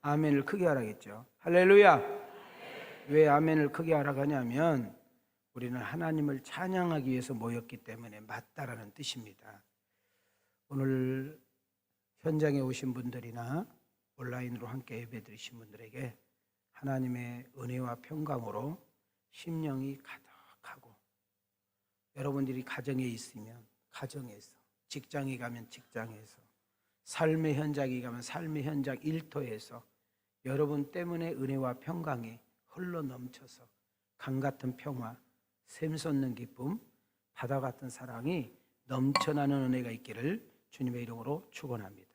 아멘을 크게 하라겠죠. 할렐루야. 왜 아멘을 크게 하라고 하냐면 우리는 하나님을 찬양하기 위해서 모였기 때문에 맞다라는 뜻입니다. 오늘 현장에 오신 분들이나 온라인으로 함께 예배드리신 분들에게 하나님의 은혜와 평강으로 심령이 가득하고, 여러분들이 가정에 있으면 가정에서, 직장에 가면 직장에서, 삶의 현장에 가면 삶의 현장 일터에서 여러분 때문에 은혜와 평강이 흘러 넘쳐서 강 같은 평화, 샘솟는 기쁨, 바다 같은 사랑이 넘쳐나는 은혜가 있기를 주님의 이름으로 축원합니다.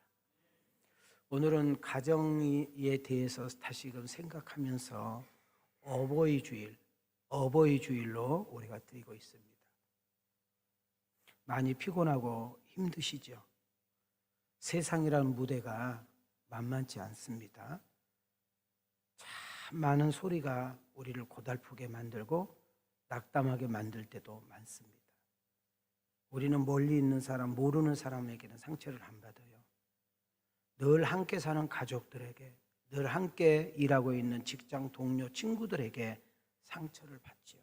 오늘은 가정에 대해서 다시금 생각하면서 어버이 주일로 우리가 드리고 있습니다. 많이 피곤하고 힘드시죠? 세상이라는 무대가 만만치 않습니다. 참 많은 소리가 우리를 고달프게 만들고 낙담하게 만들 때도 많습니다. 우리는 멀리 있는 사람, 모르는 사람에게는 상처를 안 받아요. 늘 함께 사는 가족들에게, 늘 함께 일하고 있는 직장 동료, 친구들에게 상처를 받지요.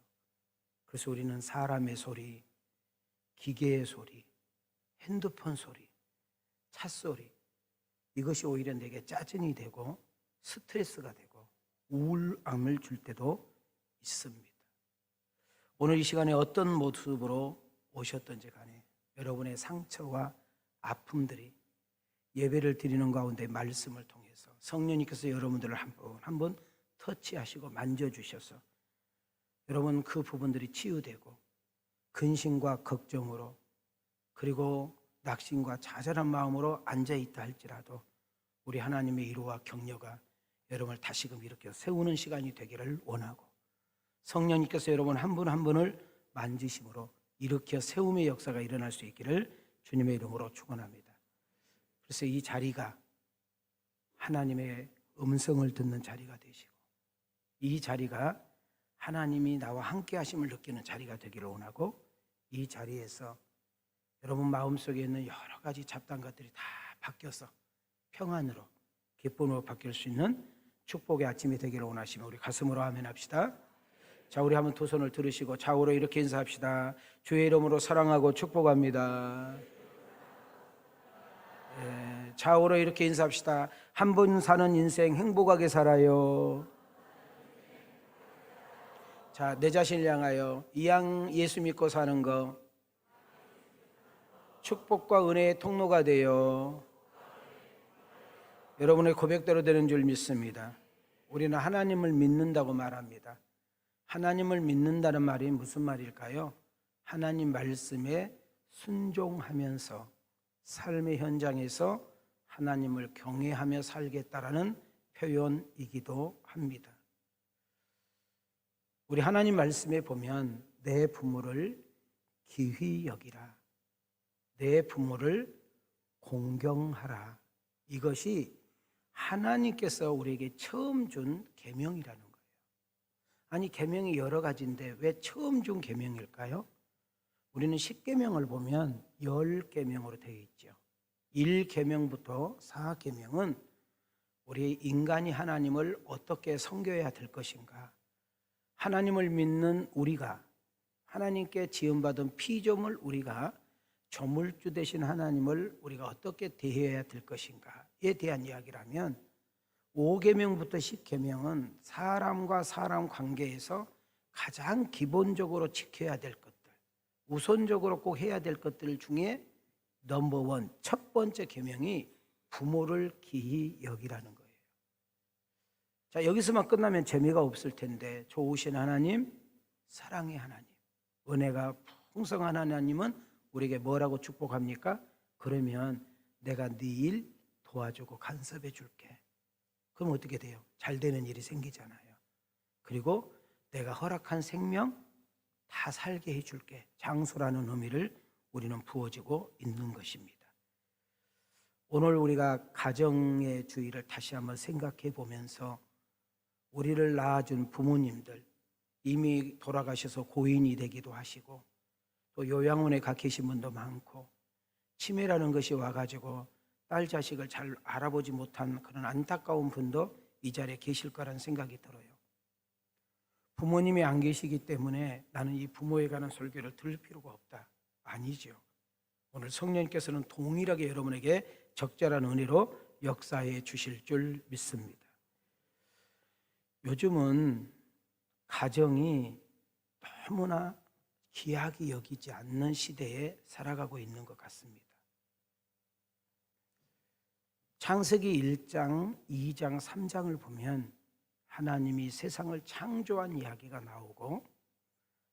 그래서 우리는 사람의 소리, 기계의 소리, 핸드폰 소리, 차 소리, 이것이 오히려 내게 짜증이 되고 스트레스가 되고 우울함을 줄 때도 있습니다. 오늘 이 시간에 어떤 모습으로 오셨던지 간에 여러분의 상처와 아픔들이 예배를 드리는 가운데 말씀을 통해서 성령님께서 여러분들을 한번 터치하시고 만져주셔서 여러분 그 부분들이 치유되고 근심과 걱정으로, 그리고 낙심과 좌절한 마음으로 앉아있다 할지라도 우리 하나님의 위로와 격려가 여러분을 다시금 일으켜 세우는 시간이 되기를 원하고, 성령님께서 여러분 한 분 한 분을 만지심으로 일으켜 세움의 역사가 일어날 수 있기를 주님의 이름으로 축원합니다. 그래서 이 자리가 하나님의 음성을 듣는 자리가 되시고, 이 자리가 하나님이 나와 함께 하심을 느끼는 자리가 되기를 원하고, 이 자리에서 여러분 마음속에 있는 여러 가지 잡다한 것들이 다 바뀌어서 평안으로, 기쁨으로 바뀔 수 있는 축복의 아침이 되기를 원하시면 우리 가슴으로 아멘 합시다. 자, 우리 한번 두 손을 들으시고 좌우로 이렇게 인사합시다. 주의 이름으로 사랑하고 축복합니다. 네, 좌우로 이렇게 인사합시다. 한 번 사는 인생 행복하게 살아요. 자, 내 자신을 향하여 이왕 예수 믿고 사는 거 축복과 은혜의 통로가 되어 여러분의 고백대로 되는 줄 믿습니다. 우리는 하나님을 믿는다고 말합니다. 하나님을 믿는다는 말이 무슨 말일까요? 하나님 말씀에 순종하면서 삶의 현장에서 하나님을 경외하며 살겠다라는 표현이기도 합니다. 우리 하나님 말씀에 보면 내 부모를 기휘 여기라, 내 부모를 공경하라, 이것이 하나님께서 우리에게 처음 준 계명이라는 거예요. 아니, 계명이 여러 가지인데 왜 처음 준 계명일까요? 우리는 10계명을 보면 10계명으로 되어 있죠. 1계명부터 4계명은 우리 인간이 하나님을 어떻게 섬겨야 될 것인가, 하나님을 믿는 우리가 하나님께 지음받은 피조물, 우리가 조물주 되신 하나님을 우리가 어떻게 대해야 될 것인가에 대한 이야기라면, 5계명부터 10계명은 사람과 사람 관계에서 가장 기본적으로 지켜야 될 것들, 우선적으로 꼭 해야 될 것들 중에 넘버원, 첫 번째 계명이 부모를 기히 여기라는 거예요. 자, 여기서만 끝나면 재미가 없을 텐데, 좋으신 하나님, 사랑의 하나님, 은혜가 풍성한 하나님은 우리에게 뭐라고 축복합니까? 그러면 내가 네 일 도와주고 간섭해 줄게. 그럼 어떻게 돼요? 잘 되는 일이 생기잖아요. 그리고 내가 허락한 생명 다 살게 해줄게. 장수라는 의미를 우리는 부어지고 있는 것입니다. 오늘 우리가 가정의 주의를 다시 한번 생각해 보면서 우리를 낳아준 부모님들, 이미 돌아가셔서 고인이 되기도 하시고 또 요양원에 가 계신 분도 많고, 치매라는 것이 와가지고 딸 자식을 잘 알아보지 못한 그런 안타까운 분도 이 자리에 계실 거란 생각이 들어요. 부모님이 안 계시기 때문에 나는 이 부모에 관한 설교를 들을 필요가 없다. 아니죠. 오늘 성령님께서는 동일하게 여러분에게 적절한 은혜로 역사해 주실 줄 믿습니다. 요즘은 가정이 너무나 귀하게 여기지 않는 시대에 살아가고 있는 것 같습니다. 창세기 1장, 2장, 3장을 보면 하나님이 세상을 창조한 이야기가 나오고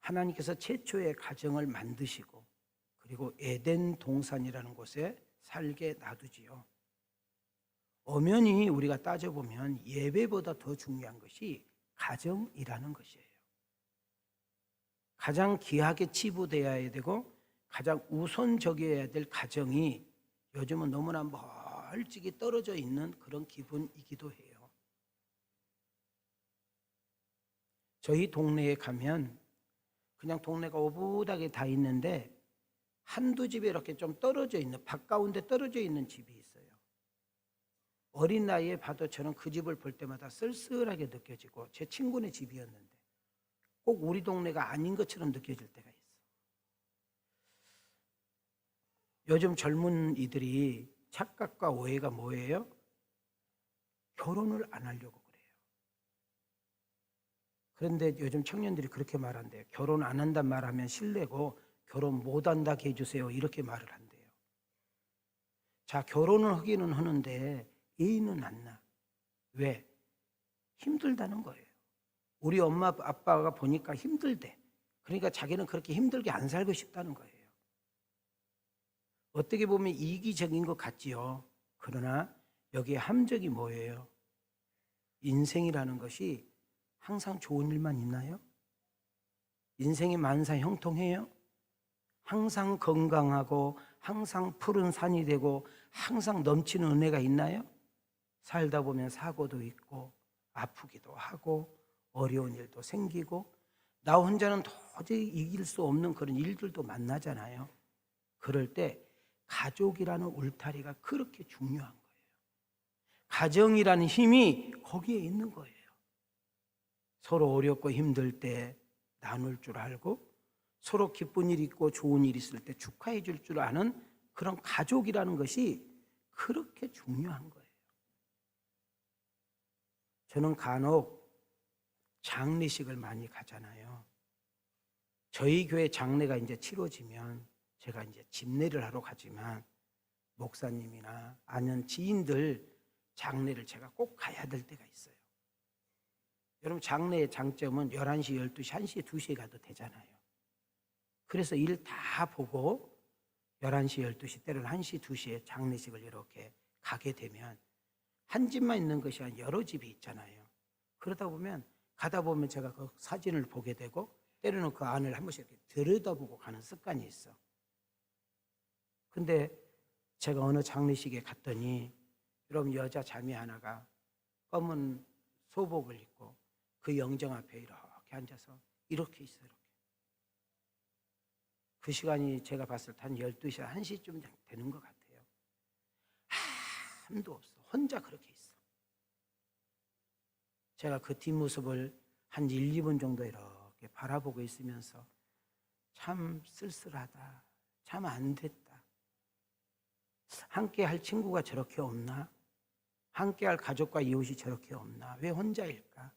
하나님께서 최초의 가정을 만드시고 그리고 에덴 동산이라는 곳에 살게 놔두지요. 엄연히 우리가 따져보면 예배보다 더 중요한 것이 가정이라는 것이에요. 가장 귀하게 치부되어야 되고 가장 우선적이어야 될 가정이 요즘은 너무나 멀찍이 떨어져 있는 그런 기분이기도 해요. 저희 동네에 가면 그냥 동네가 오붓하게 다 있는데 한두 집에 이렇게 좀 떨어져 있는, 바깥가운데 떨어져 있는 집이 있어요. 어린 나이에 봐도 저는 그 집을 볼 때마다 쓸쓸하게 느껴지고 제 친구네 집이었는데 꼭 우리 동네가 아닌 것처럼 느껴질 때가 있어. 요즘 젊은 이들이 착각과 오해가 뭐예요? 결혼을 안 하려고 그래요. 그런데 요즘 청년들이 그렇게 말한대요. 결혼 안 한단 말하면 실례고 결혼 못 한다게 해주세요. 이렇게 말을 한대요. 자, 결혼을 하기는 하는데 애인은 안 나. 왜? 힘들다는 거예요. 우리 엄마 아빠가 보니까 힘들대. 그러니까 자기는 그렇게 힘들게 안 살고 싶다는 거예요. 어떻게 보면 이기적인 것 같지요. 그러나 여기에 함정이 뭐예요? 인생이라는 것이 항상 좋은 일만 있나요? 인생이 만사 형통해요? 항상 건강하고 항상 푸른 산이 되고 항상 넘치는 은혜가 있나요? 살다 보면 사고도 있고 아프기도 하고 어려운 일도 생기고 나 혼자는 도저히 이길 수 없는 그런 일들도 만나잖아요. 그럴 때 가족이라는 울타리가 그렇게 중요한 거예요. 가정이라는 힘이 거기에 있는 거예요. 서로 어렵고 힘들 때 나눌 줄 알고 서로 기쁜 일 있고 좋은 일 있을 때 축하해 줄 줄 아는 그런 가족이라는 것이 그렇게 중요한 거예요. 저는 간혹 장례식을 많이 가잖아요. 저희 교회 장례가 이제 치러지면 제가 이제 집례를 하러 가지만 목사님이나 아는 지인들 장례를 제가 꼭 가야 될 때가 있어요. 여러분 장례의 장점은 11시, 12시, 1시, 2시에 가도 되잖아요. 그래서 일 다 보고 11시, 12시 때로는 1시, 2시에 장례식을 이렇게 가게 되면 한 집만 있는 것이 아니라 여러 집이 있잖아요. 그러다 보면 가다 보면 제가 그 사진을 보게 되고 때로는 그 안을 한 번씩 이렇게 들여다보고 가는 습관이 있어. 근데 제가 어느 장례식에 갔더니 여러분 여자 자매 하나가 검은 소복을 입고 그 영정 앞에 이렇게 앉아서 이렇게 있어요. 이렇게. 그 시간이 제가 봤을 때 한 12시, 1시쯤 되는 것 같아요. 아무도 없어. 혼자 그렇게 있어. 제가 그 뒷모습을 한 1, 2분 정도 이렇게 바라보고 있으면서 참 쓸쓸하다. 참 안 됐다. 함께 할 친구가 저렇게 없나? 함께 할 가족과 이웃이 저렇게 없나? 왜 혼자일까?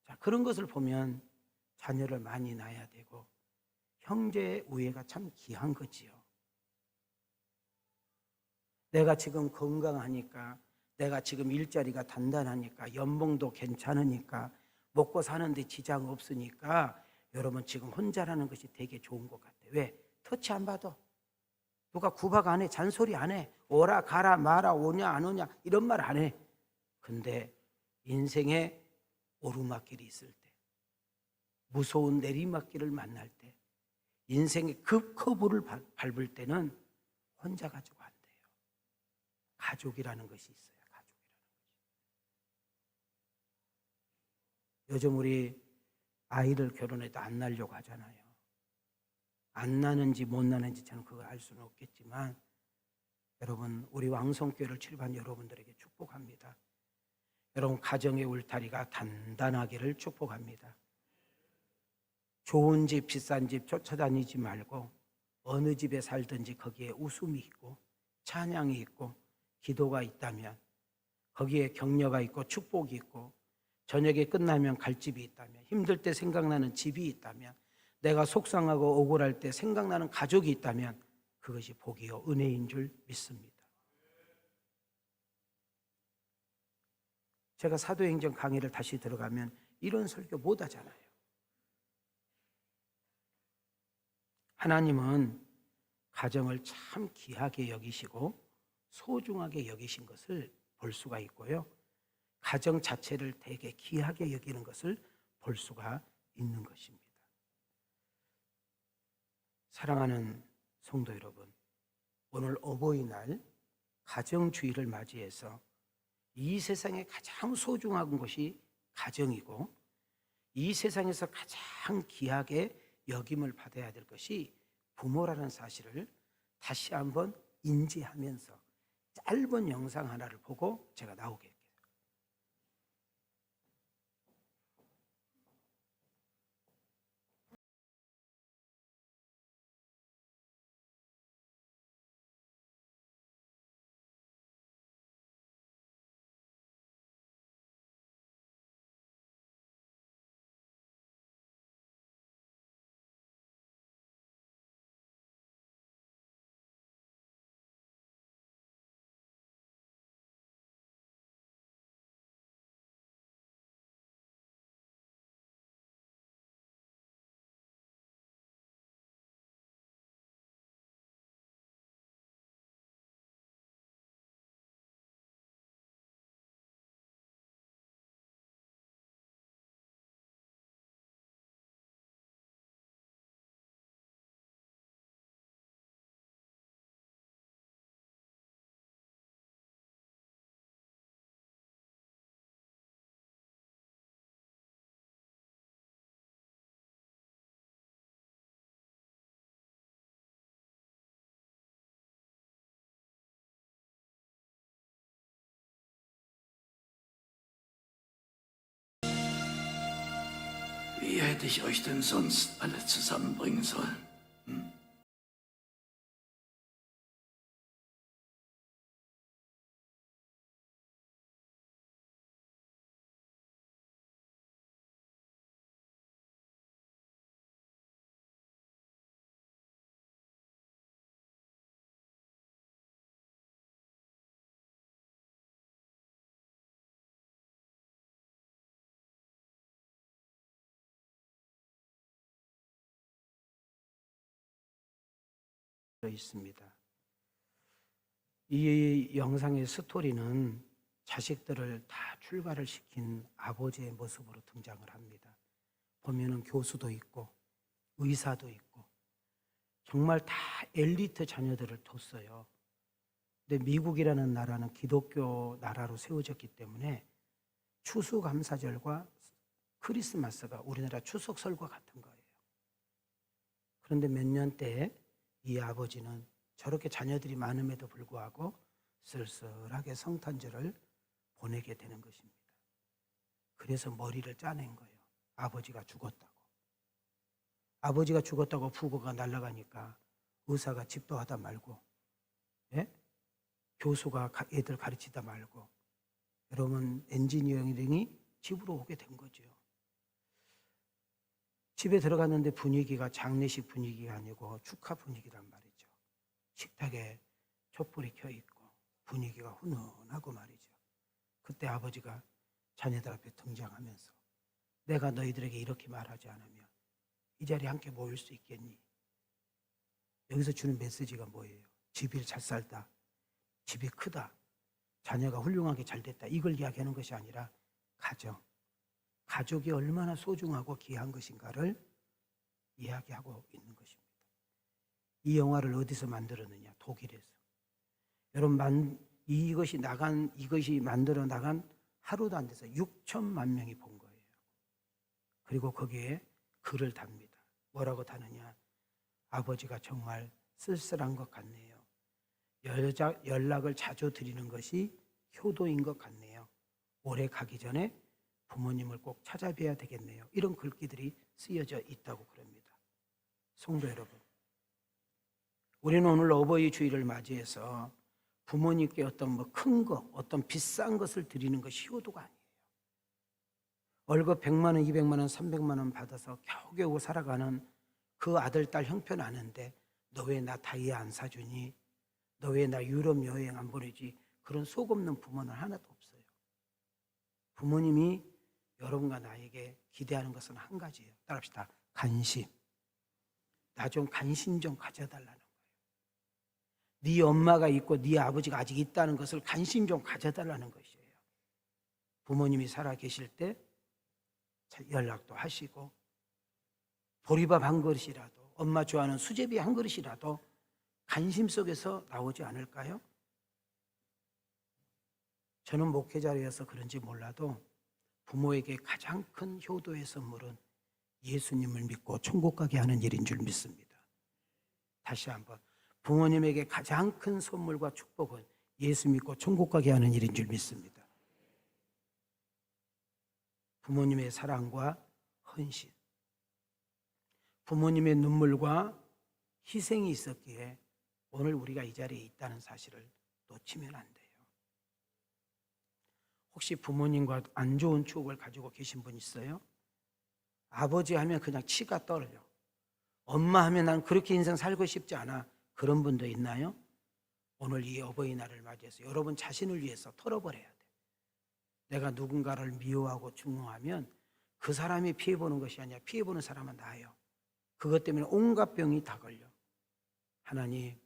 자, 그런 것을 보면 자녀를 많이 낳아야 되고 형제의 우애가 참 귀한 거지요. 내가 지금 건강하니까, 내가 지금 일자리가 단단하니까, 연봉도 괜찮으니까, 먹고 사는데 지장 없으니까 여러분 지금 혼자라는 것이 되게 좋은 것 같아요. 왜? 터치 안 받아. 누가 구박 안 해. 잔소리 안 해. 오라 가라 마라 오냐 안 오냐 이런 말 안 해. 근데 인생에 오르막길이 있을 때, 무서운 내리막길을 만날 때, 인생의 급커브를 밟을 때는 혼자 가지고 안 돼요. 가족이라는 것이 있어요. 가족이라는 것이. 요즘 우리 아이를 결혼해도 안 낳으려고 하잖아요. 안 나는지 못 나는지 저는 그걸 알 수는 없겠지만 여러분, 우리 왕성교회를 출입한 여러분들에게 축복합니다. 여러분, 가정의 울타리가 단단하기를 축복합니다. 좋은 집, 비싼 집 쫓아다니지 말고 어느 집에 살든지 거기에 웃음이 있고 찬양이 있고 기도가 있다면, 거기에 격려가 있고 축복이 있고, 저녁에 끝나면 갈 집이 있다면, 힘들 때 생각나는 집이 있다면, 내가 속상하고 억울할 때 생각나는 가족이 있다면 그것이 복이요 은혜인 줄 믿습니다. 제가 사도행전 강의를 다시 들어가면 이런 설교 못 하잖아요. 하나님은 가정을 참 귀하게 여기시고 소중하게 여기신 것을 볼 수가 있고요, 가정 자체를 되게 귀하게 여기는 것을 볼 수가 있는 것입니다. 사랑하는 성도 여러분, 오늘 어버이날 가정주의를 맞이해서 이 세상에 가장 소중한 것이 가정이고, 이 세상에서 가장 귀하게 여김을 받아야 될 것이 부모라는 사실을 다시 한번 인지하면서 짧은 영상 하나를 보고 제가 나오게 할게요. Wie hätte ich euch denn sonst alle zusammenbringen sollen? 있습니다. 이 영상의 스토리는 자식들을 다 출가를 시킨 아버지의 모습으로 등장을 합니다. 보면은 교수도 있고 의사도 있고 정말 다 엘리트 자녀들을 뒀어요. 근데 미국이라는 나라는 기독교 나라로 세워졌기 때문에 추수감사절과 크리스마스가 우리나라 추석 설과 같은 거예요. 그런데 몇 년 때 이 아버지는 저렇게 자녀들이 많음에도 불구하고 쓸쓸하게 성탄절을 보내게 되는 것입니다. 그래서 머리를 짜낸 거예요. 아버지가 죽었다고. 아버지가 죽었다고 부고가 날아가니까 의사가 집도하다 말고, 예? 교수가 애들 가르치다 말고, 여러분 엔지니어링이 집으로 오게 된 거죠. 집에 들어갔는데 분위기가 장례식 분위기가 아니고 축하 분위기란 말이죠. 식탁에 촛불이 켜 있고 분위기가 훈훈하고 말이죠. 그때 아버지가 자녀들 앞에 등장하면서 내가 너희들에게 이렇게 말하지 않으면 이 자리에 함께 모일 수 있겠니? 여기서 주는 메시지가 뭐예요? 집이 잘 살다, 집이 크다, 자녀가 훌륭하게 잘 됐다, 이걸 이야기하는 것이 아니라 가족이 얼마나 소중하고 귀한 것인가를 이야기하고 있는 것입니다. 이 영화를 어디서 만들었느냐? 독일에서. 여러분, 이것이 만들어 나간 하루도 안 돼서 6천만 명이 본 거예요. 그리고 거기에 글을 답니다. 뭐라고 다느냐? 아버지가 정말 쓸쓸한 것 같네요. 연락을 자주 드리는 것이 효도인 것 같네요. 오래 가기 전에 부모님을 꼭 찾아뵈야 되겠네요. 이런 글귀들이 쓰여져 있다고 그럽니다. 성도 여러분, 우리는 오늘 어버이 주일을 맞이해서 부모님께 어떤 뭐 큰 거, 어떤 비싼 것을 드리는 것이 효도가 아니에요. 월급 100만 원, 200만 원, 300만 원 받아서 겨우겨우 살아가는 그 아들, 딸 형편 아는데 너 왜 나 다이아 안 사주니? 너 왜 나 유럽 여행 안 보내지? 그런 속 없는 부모는 하나도 없어요. 부모님이 여러분과 나에게 기대하는 것은 한 가지예요. 따라합시다. 관심. 나 좀 관심 좀 가져달라는 거예요. 네 엄마가 있고 네 아버지가 아직 있다는 것을 관심 좀 가져달라는 것이에요. 부모님이 살아 계실 때 연락도 하시고 보리밥 한 그릇이라도, 엄마 좋아하는 수제비 한 그릇이라도 관심 속에서 나오지 않을까요? 저는 목회자로서 그런지 몰라도 부모에게 가장 큰 효도의 선물은 예수님을 믿고 천국 가게 하는 일인 줄 믿습니다. 다시 한번, 부모님에게 가장 큰 선물과 축복은 예수 믿고 천국 가게 하는 일인 줄 믿습니다. 부모님의 사랑과 헌신, 부모님의 눈물과 희생이 있었기에 오늘 우리가 이 자리에 있다는 사실을 놓치면 안 돼요. 혹시 부모님과 안 좋은 추억을 가지고 계신 분 있어요? 아버지 하면 그냥 치가 떨어져. 엄마 하면 난 그렇게 인생 살고 싶지 않아. 그런 분도 있나요? 오늘 이 어버이날을 맞이해서 여러분 자신을 위해서 털어버려야 돼. 내가 누군가를 미워하고 증오하면 그 사람이 피해보는 것이 아니라 피해보는 사람은 나예요. 그것 때문에 온갖 병이 다 걸려. 하나님,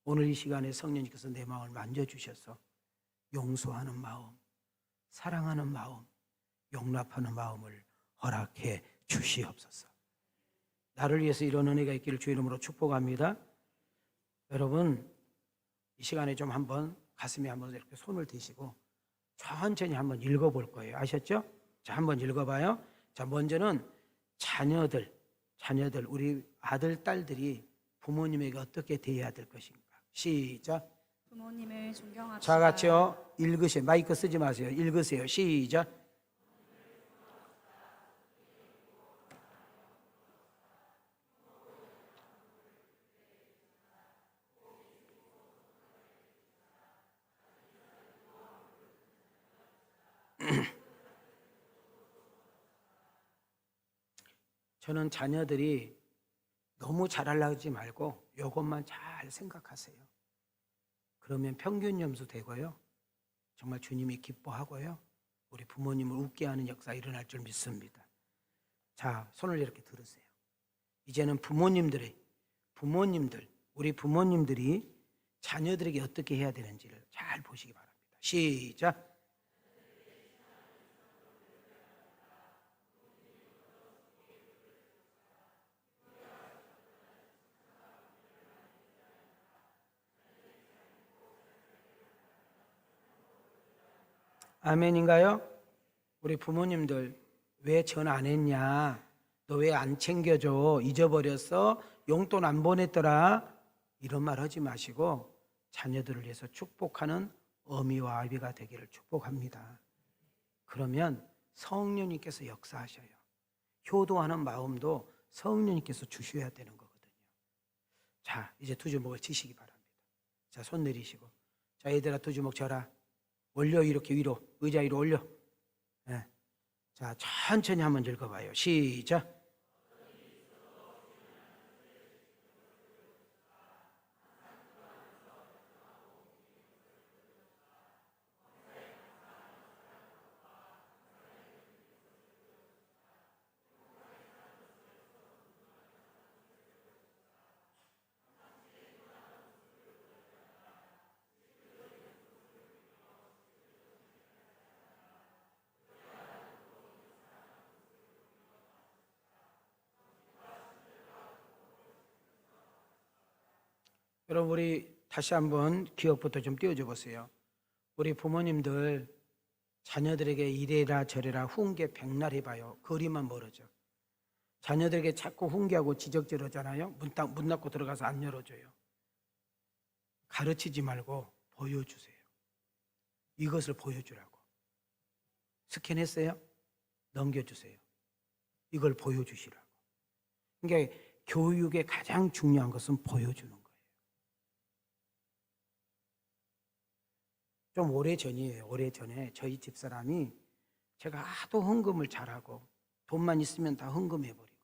오늘 이 시간에 성령님께서 내 마음을 만져주셔서 용서하는 마음, 사랑하는 마음, 용납하는 마음을 허락해 주시옵소서. 나를 위해서 이런 은혜가 있기를 주의 이름으로 축복합니다. 여러분, 이 시간에 좀 한번 가슴에 한번 이렇게 손을 대시고 천천히 한번 읽어볼 거예요. 아셨죠? 자, 한번 읽어봐요. 자, 먼저는 자녀들, 우리 아들, 딸들이 부모님에게 어떻게 대해야 될 것인가. 시작. 부모님을 존경합시다. 자, 같이요. 읽으세요. 마이크 쓰지 마세요. 읽으세요. 시작. 저는 자녀들이 너무 잘하려고 하지 말고 이것만 잘 생각하세요. 그러면 평균 점수 되고요. 정말 주님이 기뻐하고요. 우리 부모님을 웃게 하는 역사 일어날 줄 믿습니다. 자, 손을 이렇게 들으세요. 이제는 우리 부모님들이 자녀들에게 어떻게 해야 되는지를 잘 보시기 바랍니다. 시작. 아멘인가요? 우리 부모님들 왜 전화 안 했냐? 너 왜 안 챙겨줘? 잊어버렸어? 용돈 안 보냈더라? 이런 말 하지 마시고 자녀들을 위해서 축복하는 어미와 아비가 되기를 축복합니다. 그러면 성령님께서 역사하셔요. 효도하는 마음도 성령님께서 주셔야 되는 거거든요. 자, 이제 두 주먹을 치시기 바랍니다. 자, 손 내리시고. 자, 얘들아 두 주먹 져라. 올려, 이렇게 위로, 의자 위로 올려. 네. 자, 천천히 한번 읽어봐요. 시작. 여러분, 우리 다시 한번 기억부터 좀 띄워줘 보세요. 우리 부모님들 자녀들에게 이래라 저래라 훈계 백날 해봐요. 거리만 멀어져. 자녀들에게 자꾸 훈계하고 지적질하잖아요. 문 닫고 들어가서 안 열어줘요. 가르치지 말고 보여주세요. 이것을 보여주라고. 스캔했어요? 넘겨주세요. 이걸 보여주시라고. 그러니까 교육의 가장 중요한 것은 보여주는 거예요. 좀 오래전이에요. 오래전에 저희 집사람이 제가 하도 헌금을 잘하고 돈만 있으면 다 헌금해버리고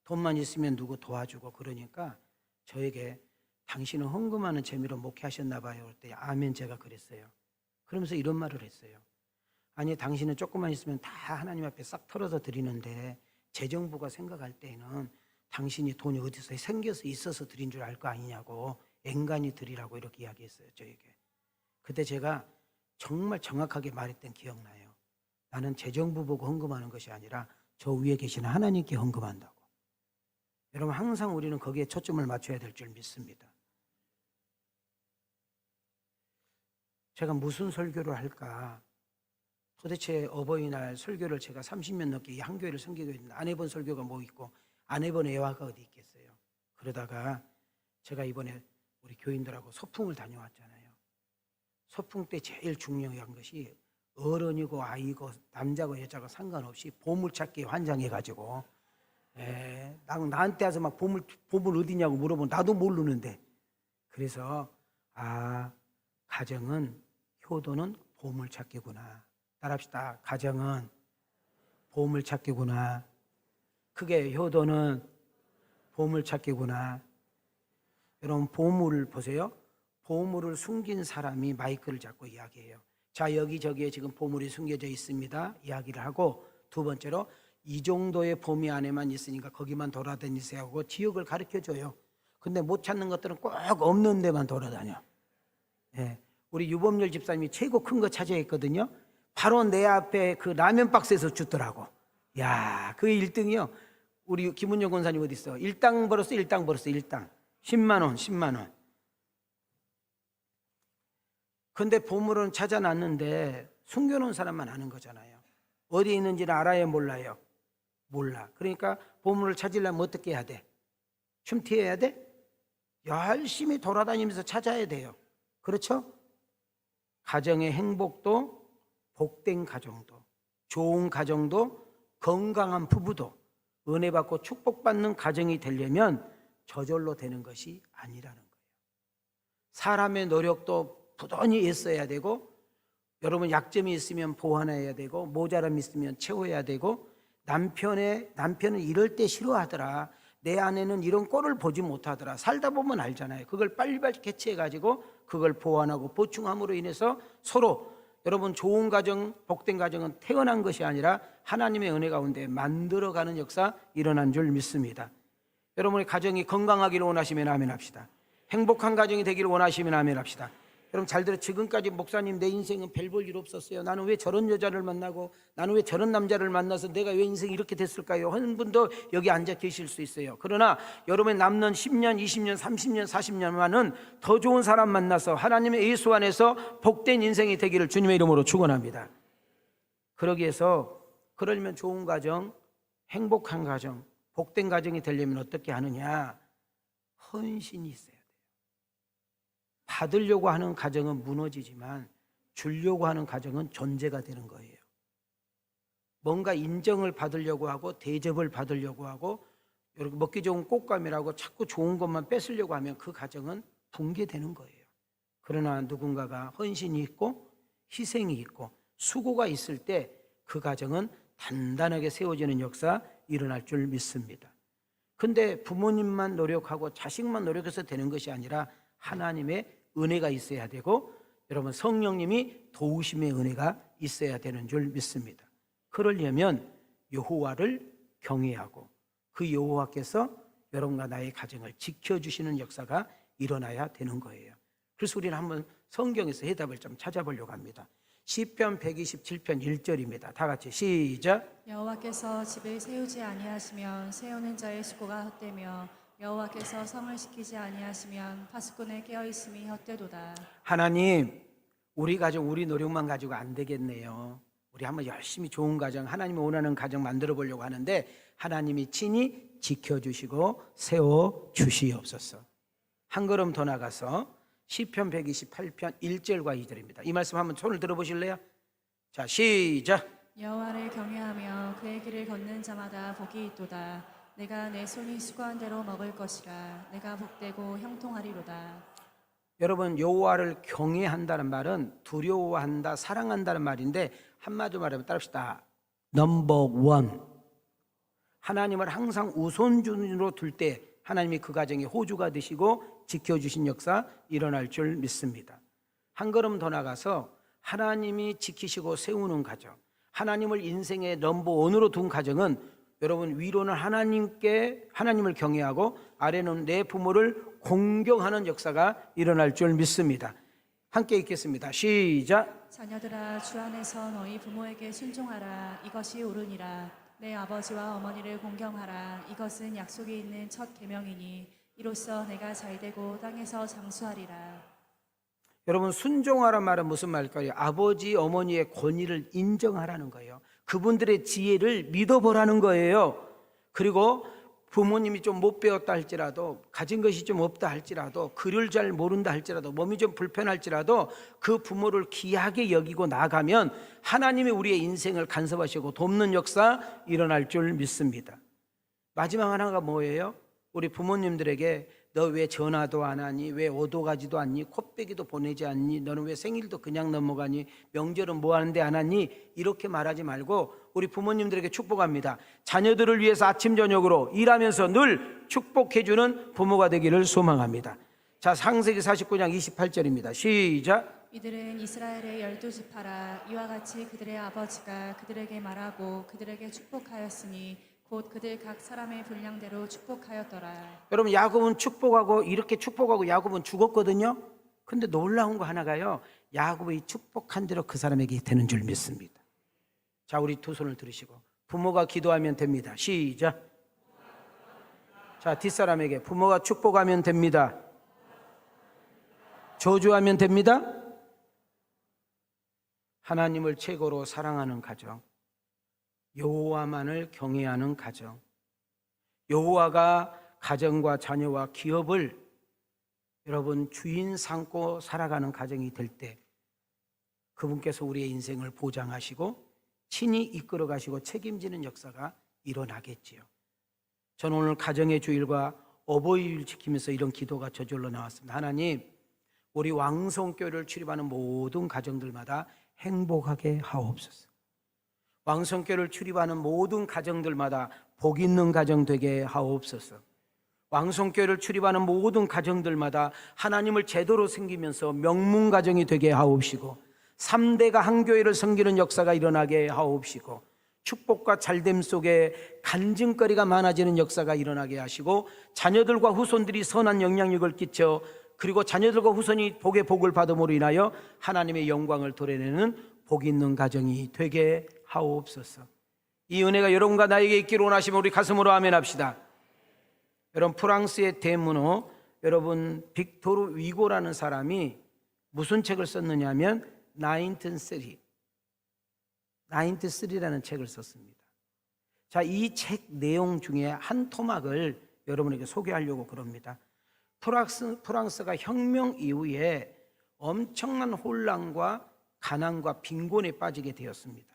돈만 있으면 누구 도와주고 그러니까 저에게 당신은 헌금하는 재미로 목회하셨나 봐요. 그때 아멘 제가 그랬어요. 그러면서 이런 말을 했어요. 아니 당신은 조금만 있으면 다 하나님 앞에 싹 털어서 드리는데 재정부가 생각할 때에는 당신이 돈이 어디서 생겨서 있어서 드린 줄 알 거 아니냐고 앵간히 드리라고 이렇게 이야기했어요. 저에게. 그때 제가 정말 정확하게 말했던 기억나요. 나는 재정부 보고 헌금하는 것이 아니라 저 위에 계시는 하나님께 헌금한다고. 여러분 항상 우리는 거기에 초점을 맞춰야 될 줄 믿습니다. 제가 무슨 설교를 할까? 도대체 어버이날 설교를 제가 30년 넘게 이 한 교회를 섬기고 있는데 안 해본 설교가 뭐 있고 안 해본 애화가 어디 있겠어요. 그러다가 제가 이번에 우리 교인들하고 소풍을 다녀왔잖아요. 소풍 때 제일 중요한 것이 어른이고 아이고 남자고 여자고 상관없이 보물찾기에 환장해가지고 나한테 와서 막 보물 어디냐고 물어보면 나도 모르는데 그래서 가정은 효도는 보물찾기구나. 따라합시다. 가정은 보물찾기구나. 그게 효도는 보물찾기구나. 여러분 보물을 보세요. 보물을 숨긴 사람이 마이크를 잡고 이야기해요. 자 여기저기에 지금 보물이 숨겨져 있습니다. 이야기를 하고 두 번째로 이 정도의 범위 안에만 있으니까 거기만 돌아다니세요 하고 지역을 가르쳐줘요. 근데 못 찾는 것들은 꼭 없는 데만 돌아다녀. 우리 유범열 집사님이 최고 큰 거 찾아했거든요. 바로 내 앞에 그 라면 박스에서 주더라고. 야, 그 1등이요. 우리 김은영 권사님 어디 있어? 일당 벌었어. 10만 원. 근데 보물은 찾아놨는데 숨겨놓은 사람만 아는 거잖아요. 어디 있는지는 알아야 몰라요. 몰라. 그러니까 보물을 찾으려면 어떻게 해야 돼? 춤튀어야 돼? 열심히 돌아다니면서 찾아야 돼요. 그렇죠? 가정의 행복도 복된 가정도 좋은 가정도 건강한 부부도 은혜 받고 축복받는 가정이 되려면 저절로 되는 것이 아니라는 거예요. 사람의 노력도 부단히 애써야 되고 여러분 약점이 있으면 보완해야 되고 모자람이 있으면 채워야 되고 남편은 이럴 때 싫어하더라. 내 아내는 이런 꼴을 보지 못하더라. 살다 보면 알잖아요. 그걸 빨리빨리 캐치해가지고 그걸 보완하고 보충함으로 인해서 서로 여러분 좋은 가정, 복된 가정은 태어난 것이 아니라 하나님의 은혜 가운데 만들어가는 역사 일어난 줄 믿습니다. 여러분의 가정이 건강하기를 원하시면 아멘 합시다. 행복한 가정이 되기를 원하시면 아멘 합시다. 여러분 잘 들어 지금까지 목사님 내 인생은 별 볼 일 없었어요. 나는 왜 저런 여자를 만나고 나는 왜 저런 남자를 만나서 내가 왜 인생이 이렇게 됐을까요? 하는 분도 여기 앉아 계실 수 있어요. 그러나 여러분의 남는 10년, 20년, 30년, 40년만은 더 좋은 사람 만나서 하나님의 예수 안에서 복된 인생이 되기를 주님의 이름으로 축원합니다. 그러기 위해서 그러려면 좋은 가정, 행복한 가정, 복된 가정이 되려면 어떻게 하느냐? 헌신이 있어요. 받으려고 하는 가정은 무너지지만 주려고 하는 가정은 존재가 되는 거예요. 뭔가 인정을 받으려고 하고 대접을 받으려고 하고 이렇게 먹기 좋은 꽃감이라고 자꾸 좋은 것만 뺏으려고 하면 그 가정은 붕괴되는 거예요. 그러나 누군가가 헌신이 있고 희생이 있고 수고가 있을 때 그 가정은 단단하게 세워지는 역사 일어날 줄 믿습니다. 근데 부모님만 노력하고 자식만 노력해서 되는 것이 아니라 하나님의 은혜가 있어야 되고 여러분 성령님이 도우심의 은혜가 있어야 되는 줄 믿습니다. 그러려면 여호와를 경외하고 그 여호와께서 여러분과 나의 가정을 지켜주시는 역사가 일어나야 되는 거예요. 그래서 우리는 한번 성경에서 해답을 좀 찾아보려고 합니다. 시편 127편 1절입니다. 다 같이 시작. 여호와께서 집을 세우지 아니하시면 세우는 자의 수고가 헛되며 여호와께서 성을 지키지 아니하시면 파수꾼의 깨어있음이 헛되도다. 하나님, 우리 가정 우리 노력만 가지고 안 되겠네요. 우리 한번 열심히 좋은 가정, 하나님이 원하는 가정 만들어 보려고 하는데 하나님이 친히 지켜주시고 세워주시옵소서. 한 걸음 더 나가서 시편 128편 1절과 2절입니다. 이 말씀 한번 손을 들어보실래요? 자, 시작. 여호와를 경외하며 그의 길을 걷는 자마다 복이 있도다. 내가 내 손이 수고한 대로 먹을 것이라. 내가 복되고 형통하리로다. 여러분, 여호와를 경외한다는 말은 두려워한다, 사랑한다는 말인데 한마디로 말하면 따라합시다. 넘버 원. 하나님을 항상 우선순위로 둘 때 하나님이 그 가정의 호주가 되시고 지켜주신 역사 일어날 줄 믿습니다. 한 걸음 더 나가서 하나님이 지키시고 세우는 가정, 하나님을 인생의 넘버 원으로 둔 가정은 여러분, 위로는 하나님을 경외하고 아래는 내 부모를 공경하는 역사가 일어날 줄 믿습니다. 함께 읽겠습니다. 시작. 자녀들아, 주 안에서 너희 부모에게 순종하라. 이것이 옳으니라. 내 아버지와 어머니를 공경하라. 이것은 약속이 있는 첫 계명이니 이로써 내가 잘되고 땅에서 장수하리라. 여러분, 순종하란 말은 무슨 말일까요? 아버지, 어머니의 권위를 인정하라는 거예요. 그분들의 지혜를 믿어보라는 거예요. 그리고 부모님이 좀 못 배웠다 할지라도, 가진 것이 좀 없다 할지라도, 글을 잘 모른다 할지라도, 몸이 좀 불편할지라도 그 부모를 귀하게 여기고 나가면 하나님이 우리의 인생을 간섭하시고 돕는 역사 일어날 줄 믿습니다. 마지막 하나가 뭐예요? 우리 부모님들에게 너 왜 전화도 안 하니? 왜 오도 가지도 않니? 콧배기도 보내지 않니? 너는 왜 생일도 그냥 넘어가니? 명절은 뭐 하는데 안 하니? 이렇게 말하지 말고 우리 부모님들에게 축복합니다. 자녀들을 위해서 아침 저녁으로 일하면서 늘 축복해주는 부모가 되기를 소망합니다. 자, 창세기 49장 28절입니다. 시작. 이들은 이스라엘의 12지파라. 이와 같이 그들의 아버지가 그들에게 말하고 그들에게 축복하였으니 곧 그들 각 사람의 분량대로 축복하였더라. 여러분, 야곱은 축복하고 이렇게 축복하고 야곱은 죽었거든요. 근데 놀라운 거 하나가요, 야곱이 축복한 대로 그 사람에게 되는 줄 믿습니다. 자, 우리 두 손을 들으시고 부모가 기도하면 됩니다. 시작. 자, 뒷사람에게 부모가 축복하면 됩니다. 저주하면 됩니다. 하나님을 최고로 사랑하는 가정, 여호와만을 경외하는 가정, 여호와가 가정과 자녀와 기업을 여러분 주인 삼고 살아가는 가정이 될 때 그분께서 우리의 인생을 보장하시고 친히 이끌어 가시고 책임지는 역사가 일어나겠지요. 저는 오늘 가정의 주일과 어버이일 지키면서 이런 기도가 저절로 나왔습니다. 하나님, 우리 왕성교회를 출입하는 모든 가정들마다 행복하게 하옵소서. 왕성교회를 출입하는 모든 가정들마다 복 있는 가정 되게 하옵소서. 왕성교회를 출입하는 모든 가정들마다 하나님을 제대로 섬기면서 명문 가정이 되게 하옵시고 3대가 한 교회를 섬기는 역사가 일어나게 하옵시고 축복과 잘됨 속에 간증거리가 많아지는 역사가 일어나게 하시고 자녀들과 후손들이 선한 영향력을 끼쳐 그리고 자녀들과 후손이 복의 복을 받음으로 인하여 하나님의 영광을 도려내는 복 있는 가정이 되게 하옵소서. 이 은혜가 여러분과 나에게 있기를 원하시면 우리 가슴으로 아멘 합시다. 여러분, 프랑스의 대문호 여러분 빅토르 위고라는 사람이 무슨 책을 썼느냐 하면 93라는 책을 썼습니다. 자, 이 책 내용 중에 한 토막을 여러분에게 소개하려고 그럽니다. 프랑스가 혁명 이후에 엄청난 혼란과 가난과 빈곤에 빠지게 되었습니다.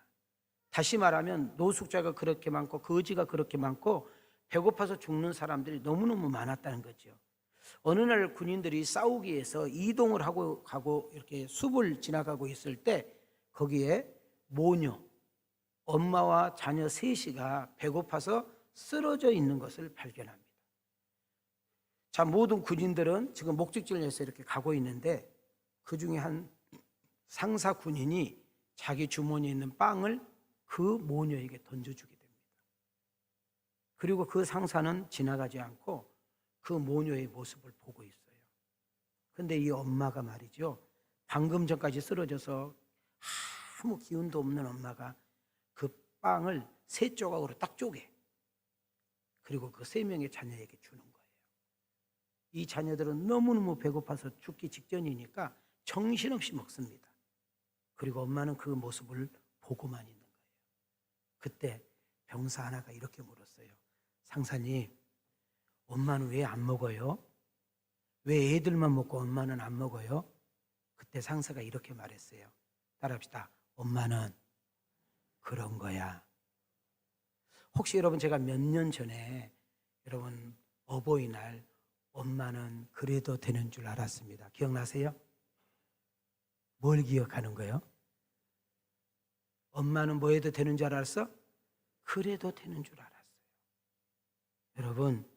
다시 말하면 노숙자가 그렇게 많고 거지가 그렇게 많고 배고파서 죽는 사람들이 너무너무 많았다는 거죠. 어느 날 군인들이 싸우기 위해서 이동을 하고 가고 이렇게 숲을 지나가고 있을 때 거기에 모녀, 엄마와 자녀 셋이가 배고파서 쓰러져 있는 것을 발견합니다. 자, 모든 군인들은 지금 목적지를 위해서 이렇게 가고 있는데 그 중에 한 상사 군인이 자기 주머니에 있는 빵을 그 모녀에게 던져주게 됩니다. 그리고 그 상사는 지나가지 않고 그 모녀의 모습을 보고 있어요. 그런데 이 엄마가 말이죠, 방금 전까지 쓰러져서 아무 기운도 없는 엄마가 그 빵을 3조각으로 딱 쪼개 그리고 그 3명의 자녀에게 주는 거예요. 이 자녀들은 너무너무 배고파서 죽기 직전이니까 정신없이 먹습니다. 그리고 엄마는 그 모습을 보고만 있는 거예요. 그때 병사 하나가 이렇게 물었어요. 상사님, 엄마는 왜 안 먹어요? 왜 애들만 먹고 엄마는 안 먹어요? 그때 상사가 이렇게 말했어요. 따라합시다. 엄마는 그런 거야. 혹시 여러분, 제가 몇 년 전에 여러분 어버이날 엄마는 그래도 되는 줄 알았습니다. 기억나세요? 뭘 기억하는 거예요? 엄마는 뭐 해도 되는 줄 알았어? 그래도 되는 줄 알았어요. 여러분,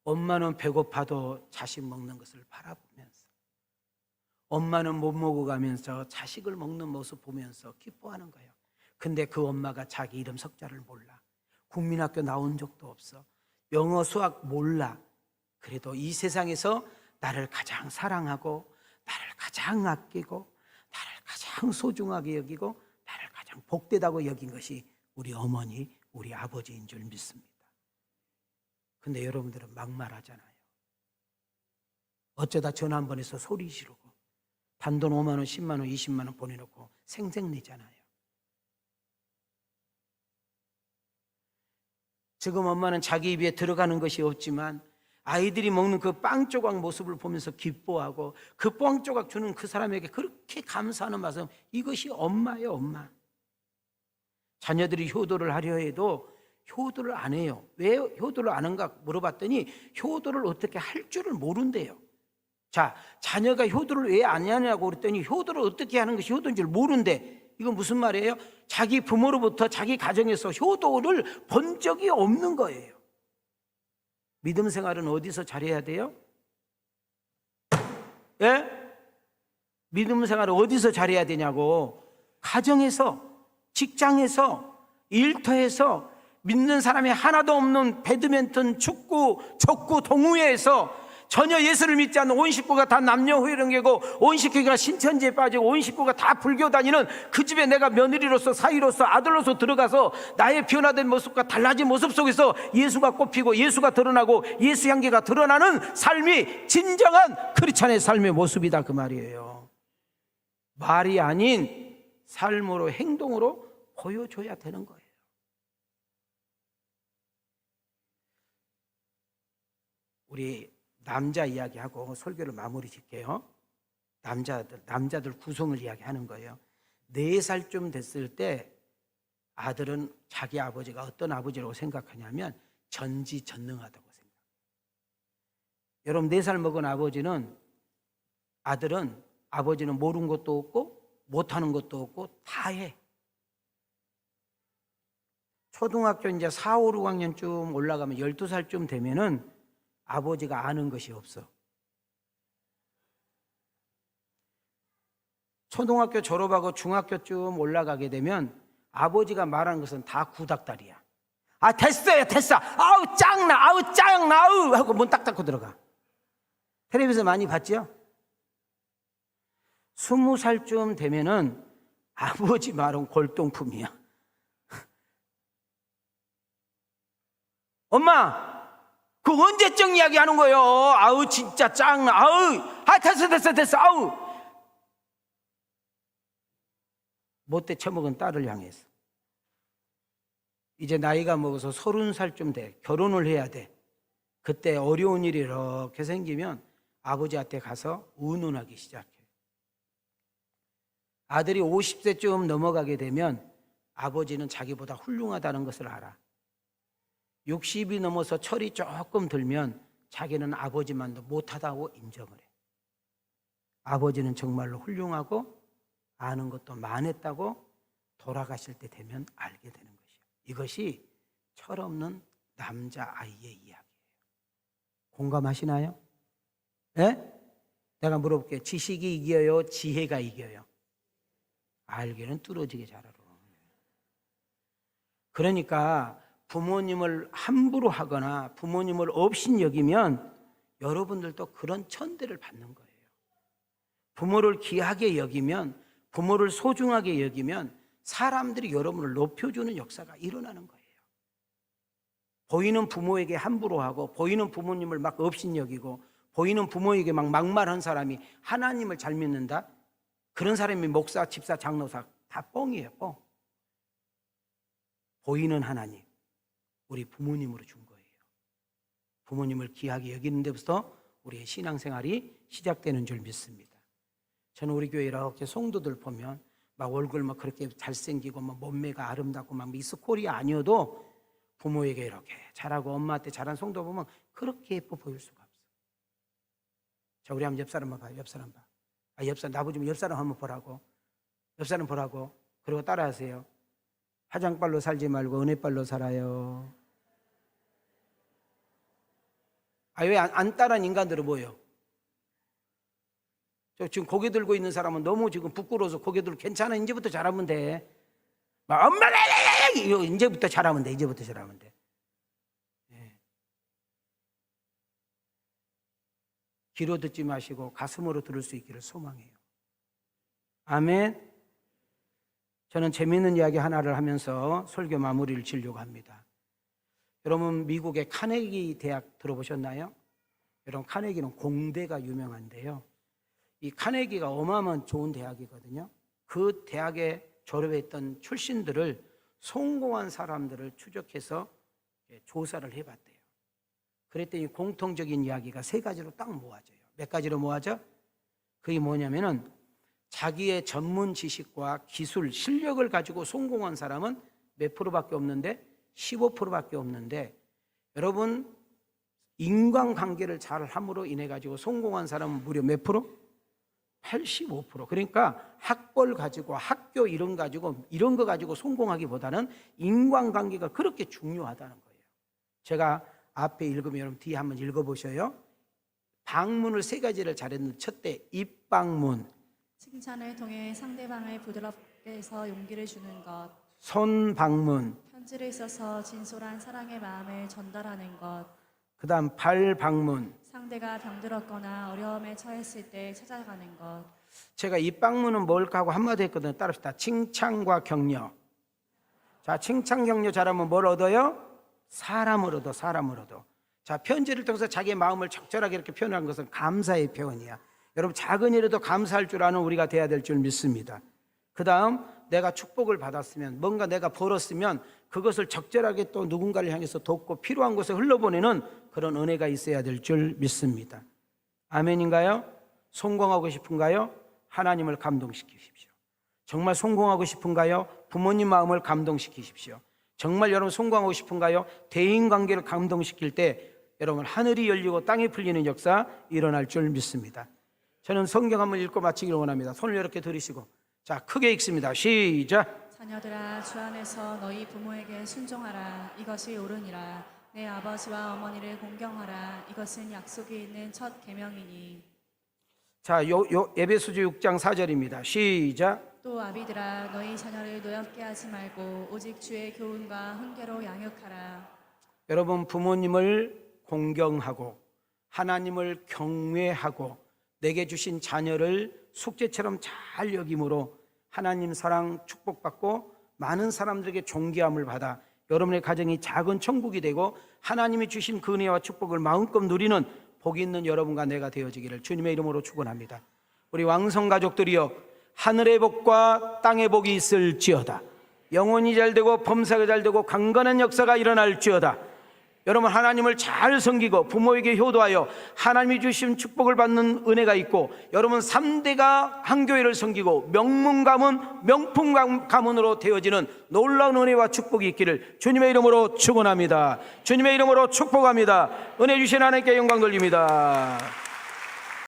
엄마는 배고파도 자식 먹는 것을 바라보면서, 엄마는 못 먹어가면서 자식을 먹는 모습 보면서 기뻐하는 거예요. 근데 그 엄마가 자기 이름 석자를 몰라. 국민학교 나온 적도 없어. 영어 수학 몰라. 그래도 이 세상에서 나를 가장 사랑하고, 나를 가장 아끼고, 나를 가장 소중하게 여기고, 나를 가장 복되다고 여긴 것이 우리 어머니, 우리 아버지인 줄 믿습니다. 근데 여러분들은 막말하잖아요. 어쩌다 전화 한 번 해서 소리 지르고 단돈 5만 원, 10만 원, 20만 원 보내놓고 생색내잖아요. 지금 엄마는 자기 입에 들어가는 것이 없지만 아이들이 먹는 그 빵 조각 모습을 보면서 기뻐하고, 그 빵 조각 주는 그 사람에게 그렇게 감사하는 마음, 이것이 엄마예요, 엄마. 자녀들이 효도를 하려 해도 효도를 안 해요. 왜 효도를 안 하는가 물어봤더니 효도를 어떻게 할 줄을 모른대요. 자, 자녀가 효도를 왜 안 하냐고 그랬더니 효도를 어떻게 하는 것이 효도인 줄 모른대. 이건 무슨 말이에요? 자기 부모로부터 자기 가정에서 효도를 본 적이 없는 거예요. 믿음 생활은 어디서 잘해야 돼요? 예? 믿음 생활을 어디서 잘해야 되냐고. 가정에서, 직장에서, 일터에서, 믿는 사람이 하나도 없는 배드민턴, 축구, 족구, 동호회에서 전혀 예수를 믿지 않는 온 식구가 다 남녀 회령계고, 온 식구가 신천지에 빠지고, 온 식구가 다 불교 다니는 그 집에 내가 며느리로서, 사위로서, 아들로서 들어가서 나의 변화된 모습과 달라진 모습 속에서 예수가 꼽히고 예수가 드러나고 예수 향기가 드러나는 삶이 진정한 크리스찬의 삶의 모습이다, 그 말이에요. 말이 아닌 삶으로, 행동으로 보여줘야 되는 거예요. 우리 남자 이야기하고 설교를 마무리 짓게요. 남자들 구성을 이야기하는 거예요. 4살쯤 됐을 때 아들은 자기 아버지가 어떤 아버지라고 생각하냐면 전지전능하다고 생각해요. 여러분, 4살 먹은 아들은 아버지는 모르는 것도 없고 못하는 것도 없고 다 해. 초등학교 이제 4, 5, 6학년쯤 올라가면 12살쯤 되면은 아버지가 아는 것이 없어. 초등학교 졸업하고 중학교쯤 올라가게 되면 아버지가 말하는 것은 다 구닥다리야. 아, 됐어요, 됐어. 아우, 짱나, 아우, 짱나, 아우 하고 문 딱 닫고 들어가. 텔레비전 많이 봤죠? 20살쯤 되면은 아버지 말은 골동품이야. 엄마, 그 언제적 이야기 하는 거예요? 아우, 진짜 짱나. 아우, 됐어. 아우. 못돼 처먹은 딸을 향해서. 이제 나이가 먹어서 30살쯤 돼. 결혼을 해야 돼. 그때 어려운 일이 이렇게 생기면 아버지한테 가서 의논하기 시작해. 아들이 50세쯤 넘어가게 되면 아버지는 자기보다 훌륭하다는 것을 알아. 60이 넘어서 철이 조금 들면 자기는 아버지만도 못하다고 인정을 해. 아버지는 정말로 훌륭하고 아는 것도 많았다고 돌아가실 때 되면 알게 되는 것이에요. 이것이 철없는 남자아이의 이야기예요. 공감하시나요? 네? 내가 물어볼게요. 지식이 이겨요? 지혜가 이겨요? 알기는 뚫어지게 잘 알아. 그러니까 부모님을 함부로 하거나 부모님을 업신여기면 여러분들도 그런 천대를 받는 거예요. 부모를 귀하게 여기면, 부모를 소중하게 여기면 사람들이 여러분을 높여주는 역사가 일어나는 거예요. 보이는 부모에게 함부로 하고, 보이는 부모님을 막 업신여기고, 보이는 부모에게 막 막말한 사람이 하나님을 잘 믿는다? 그런 사람이 목사, 집사, 장로사 다 뻥이에요, 뻥. 보이는 하나님, 우리 부모님으로 준 거예요. 부모님을 귀하게 여기는 데부터 우리의 신앙생활이 시작되는 줄 믿습니다. 저는 우리 교회 이렇게 성도들 보면 막 얼굴 막 그렇게 잘생기고 막 몸매가 아름답고 막 미스 코리아 아니어도 부모에게 이렇게 잘하고 엄마한테 잘한 성도 보면 그렇게 예뻐 보일 수가 없어. 자, 우리 한번 옆 사람만 봐요. 옆 사람 봐. 옆 사람 나보지 좀 옆 사람 한번 보라고. 옆 사람 보라고. 그리고 따라하세요. 화장빨로 살지 말고 은혜빨로 살아요. 왜 안 따라하는 인간들은 뭐예요? 지금 고개 들고 있는 사람은 너무 지금 부끄러워서 고개 들고 괜찮아 이제부터 잘하면 돼. 막 엄마가 이제부터 잘하면 돼. 이제부터 잘하면 돼. 예. 귀로 듣지 마시고 가슴으로 들을 수 있기를 소망해요. 아멘. 저는 재미있는 이야기 하나를 하면서 설교 마무리를 지으려고 합니다. 여러분 미국의 카네기 대학 들어보셨나요? 여러분 카네기는 공대가 유명한데요. 이 카네기가 어마어마한 좋은 대학이거든요. 그 대학에 졸업했던 출신들을 성공한 사람들을 추적해서 조사를 해봤대요. 그랬더니 공통적인 이야기가 세 가지로 딱 모아져요. 몇 가지로 모아져? 그게 뭐냐면은 자기의 전문 지식과 기술, 실력을 가지고 성공한 사람은 몇 프로밖에 없는데 15%밖에 없는데 여러분 인간관계를 잘 함으로 인해 가지고 성공한 사람은 무려 몇 프로? 85%. 그러니까 학벌 가지고 학교 이런 거 가지고 성공하기보다는 인간관계가 그렇게 중요하다는 거예요. 제가 앞에 읽으면 여러분 뒤에 한번 읽어보셔요. 방문을 세 가지를 잘했는데 첫째 입방문, 칭찬을 통해 상대방을 부드럽게 해서 용기를 주는 것, 손방문, 편지를 써서 진솔한 사랑의 마음을 전달하는 것, 그 다음 발방문. 상대가 병들었거나 어려움에 처했을 때 찾아가는 것. 제가 입방문은 뭘까 하고 한마디 했거든요. 따라합시다. 칭찬과 격려. 자, 칭찬 격려 잘하면 뭘 얻어요? 사람을 얻어, 사람을 얻어. 자, 편지를 통해서 자기의 마음을 적절하게 이렇게 표현한 것은 감사의 표현이야. 여러분 작은 일에도 감사할 줄 아는 우리가 돼야 될 줄 믿습니다. 그 다음 내가 축복을 받았으면 뭔가 내가 벌었으면 그것을 적절하게 또 누군가를 향해서 돕고 필요한 곳에 흘러보내는 그런 은혜가 있어야 될 줄 믿습니다. 아멘인가요? 성공하고 싶은가요? 하나님을 감동시키십시오. 정말 성공하고 싶은가요? 부모님 마음을 감동시키십시오. 정말 여러분 성공하고 싶은가요? 대인관계를 감동시킬 때 여러분 하늘이 열리고 땅이 풀리는 역사 일어날 줄 믿습니다. 저는 성경 한번 읽고 마치기를 원합니다. 손을 이렇게 들으시고 자 크게 읽습니다. 시작. 자녀들아 주 안에서 너희 부모에게 순종하라. 이것이 옳으니라. 내 아버지와 어머니를 공경하라. 이것은 약속이 있는 첫 계명이니. 자, 에베소서 6장 4절입니다. 시작. 또 아비들아 너희 자녀를 노엽게 하지 말고 오직 주의 교훈과 훈계로 양육하라. 여러분 부모님을 공경하고 하나님을 경외하고 내게 주신 자녀를 숙제처럼 잘 여김으로 하나님 사랑 축복받고 많은 사람들에게 존귀함을 받아 여러분의 가정이 작은 천국이 되고 하나님이 주신 그 은혜와 축복을 마음껏 누리는 복이 있는 여러분과 내가 되어지기를 주님의 이름으로 축원합니다. 우리 왕성 가족들이여 하늘의 복과 땅의 복이 있을지어다. 영혼이 잘되고 범사가 잘되고 강건한 역사가 일어날지어다. 여러분 하나님을 잘 섬기고 부모에게 효도하여 하나님이 주신 축복을 받는 은혜가 있고 여러분 3대가 한 교회를 섬기고 명문 가문 명품 가문으로 되어지는 놀라운 은혜와 축복이 있기를 주님의 이름으로 축원합니다. 주님의 이름으로 축복합니다. 은혜 주신 하나님께 영광 돌립니다.